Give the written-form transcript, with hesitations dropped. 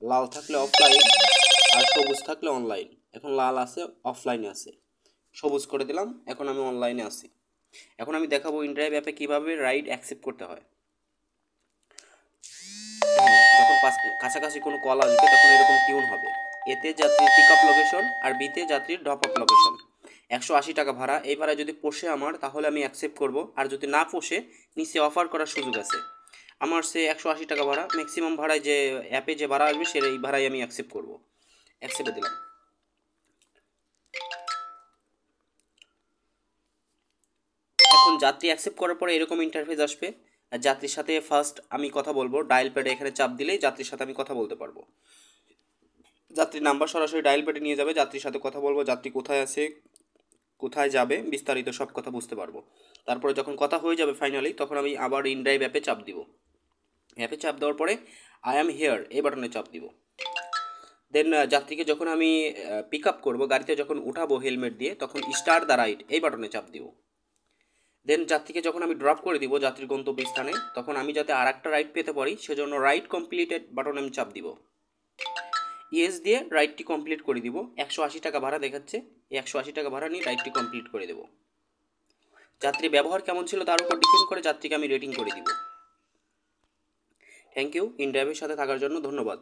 লাল থাকলে অফলাইন আর সবুজ থাকলে অনলাইন। এখন লাল আছে, অফলাইনে আছে, সবুজ করে দিলাম, এখন আমি অনলাইনে আছি। এখন আমি দেখাবো ইনড্রাইভ অ্যাপে কীভাবে রাইড অ্যাকসেপ্ট করতে হয়। যখন কাছাকাছি কোনো কল আসবে তখন এরকম টিউন হবে। এতে যাত্রীর পিক আপ লোকেশন আর বিতে যাত্রীর ড্রপ আপ লোকেশন। 180 টাকা ভাড়া, এই ভাড়া যদি পোষে আমার তাহলে আমি অ্যাকসেপ্ট করব, আর যদি না পোষে নিচে অফার করার সুযোগ আছে। আমার সে 180 টাকা ভাড়া, ম্যাক্সিমাম ভাড়ায় যে অ্যাপে যে ভাড়া আসবে সেই ভাড়াই আমি অ্যাকসেপ্ট করব। অ্যাকসেপ্টে দিলাম। এখন যাত্রী অ্যাকসেপ্ট করার পরে এরকম ইন্টারফেস আসবে। আর যাত্রীর সাথে ফার্স্ট আমি কথা বলবো, ডায়াল প্যাডে এখানে চাপ দিলেই যাত্রীর সাথে আমি কথা বলতে পারবো। যাত্রীর নাম্বার সরাসরি ডায়াল প্যাডে নিয়ে যাবে, যাত্রীর সাথে কথা বলবো, যাত্রী কোথায় আছে, কোথায় যাবে, বিস্তারিত সব কথা বুঝতে পারবো। তারপরে যখন কথা হয়ে যাবে ফাইনালি, তখন আমি আবার ইনড্রাইভ অ্যাপে চাপ দিব। অ্যাপে চাপ দেওয়ার পরে আই অ্যাম হিয়ার এই বাটনে চাপ দিব। দেন যাত্রীকে যখন আমি পিক আপ করবো, গাড়িতে যখন উঠাবো হেলমেট দিয়ে, তখন স্টার্ট দ্য রাইড এই বাটনে চাপ দিব। দেন যাত্রীকে যখন আমি ড্রপ করে দিব যাত্রীর গন্তব্যস্থানে, তখন আমি যাতে আর একটা রাইড পেতে পারি সেজন্য রাইড কমপ্লিটেড বাটনে আমি চাপ দিব। ইয়েস দিয়ে রাইডটি কমপ্লিট করে দিব। 180 টাকা ভাড়া দেখাচ্ছে, এই 180 টাকা ভাড়া নিয়ে রাইডটি কমপ্লিট করে দেবো। যাত্রীর ব্যবহার কেমন ছিল তার উপর ডিপেন্ড করে যাত্রীকে আমি রেটিং করে দিব। থ্যাংক ইউ, ইনড্রাইভের সাথে থাকার জন্য ধন্যবাদ।